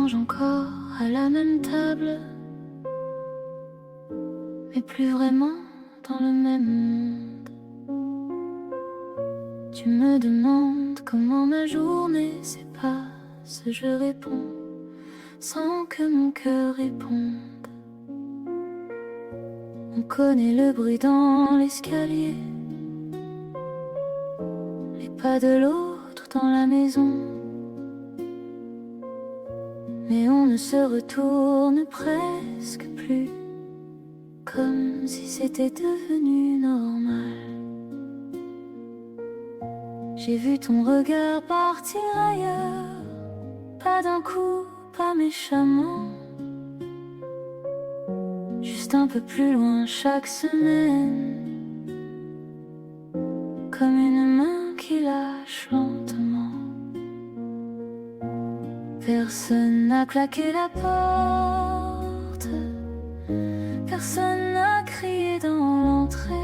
mange encore à la même table, mais plus vraiment dans le même monde. Tu me demandes comment ma journée se passe, je réponds sans que mon cœur réponde. On connaît le bruit dans l'escalier, les pas de l'autre dans la maison, mais on ne se retourne presque plus, comme si c'était devenu normal. J'ai vu ton regard partir ailleurs, pas d'un coup, pas méchamment, juste un peu plus loin chaque semaine, comme une main qui lâche lentement. Personne n'a claqué la porte, personne n'a crié dans l'entrée.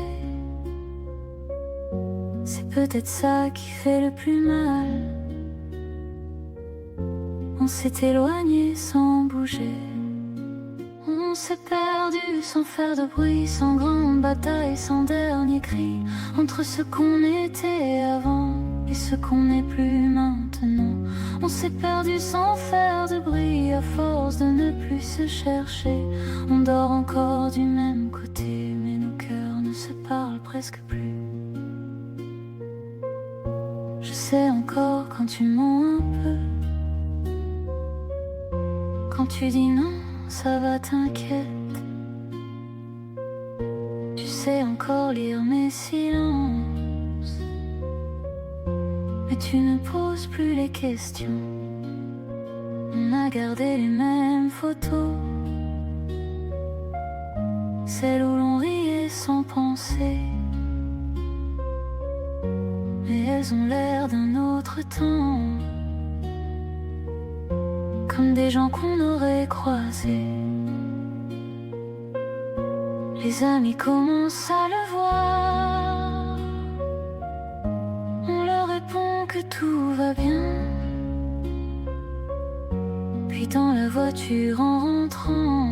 C'est peut-être ça qui fait le plus mal. On s'est éloigné sans bouger, on s'est perdu sans faire de bruit, sans grande bataille, sans dernier cri, entre ce qu'on était avant et ce qu'on n'est plus maintenant. On s'est perdu sans faire de bruit, à force de ne plus se chercher. On dort encore du même côté, mais nos cœurs ne se parlent presque plus. Je sais encore quand tu mens un peu, quand tu dis non, ça va, t'inquiète. Tu sais encore lire mes silences, mais tu ne poses plus les questions. On a gardé les mêmes photos, celles où l'on riait sans penser, mais elles ont l'air d'un autre temps, comme des gens qu'on aurait croisés. Les amis commencent à le voir, on leur répond que tout va bien, puis dans la voiture en rentrant,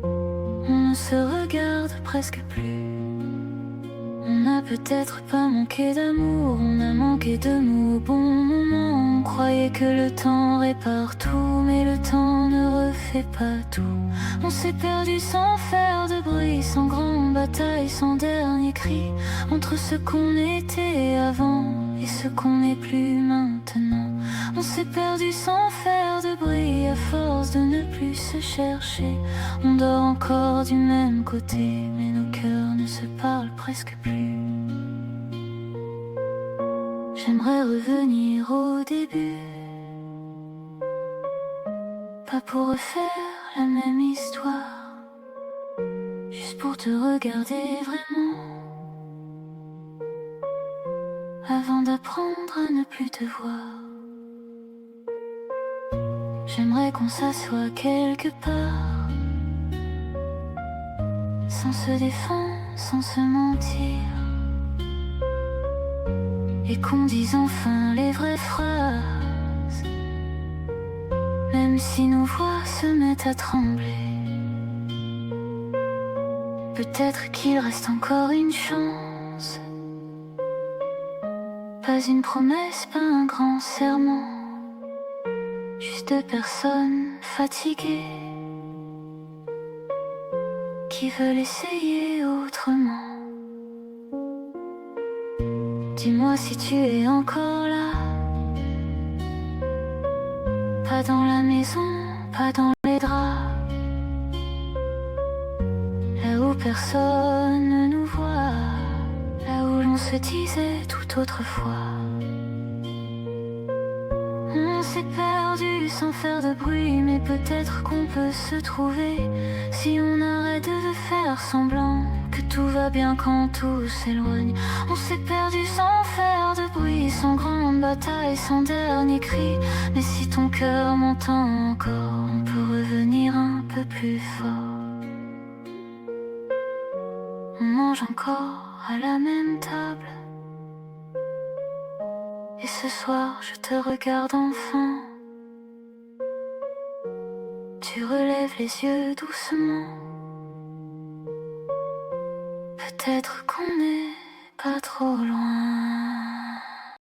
on ne se regarde presque plus. On n'a peut-être pas manqué d'amour, on a manqué de mots au bon moment. On croyait que le temps répare tout, mais le temps ne refait pas tout. On s'est perdu sans faire de bruit, sans grande bataille, sans dernier cri, entre ce qu'on était avant et ce qu'on n'est plus maintenant. On s'est perdu sans faire de bruit, à force de ne plus se chercher. On dort encore du même côté, mais nos cœurs ne se parlent presque plus. J'aimerais revenir au début, pas pour refaire la même histoire, juste pour te regarder vraiment, avant d'apprendre à ne plus te voir. J'aimerais qu'on s'assoie quelque part, sans se défendre, sans se mentir, et qu'on dise enfin les vraies phrases, même si nos voix se mettent à trembler. Peut-être qu'il reste encore une chance, pas une promesse, pas un grand serment, juste deux personnes fatiguées qui veulent essayer autrement. Dis-moi si tu es encore là, pas dans la maison, pas dans les draps, là où personne ne nous voit, là où l'on se disait tout autrefois. On s'est perdu sans faire de bruit, mais peut-être qu'on peut se trouver si on arrête de faire semblant que tout va bien quand tout s'éloigne. On s'est perdu sans faire de bruit, sans grande bataille, sans dernier cri, mais si ton cœur m'entend encore, on peut revenir un peu plus fort. On mange encore à la même table, et ce soir je te regarde enfin, Tu relèves les yeux doucement. Peut-être qu'on n'est pas trop loin.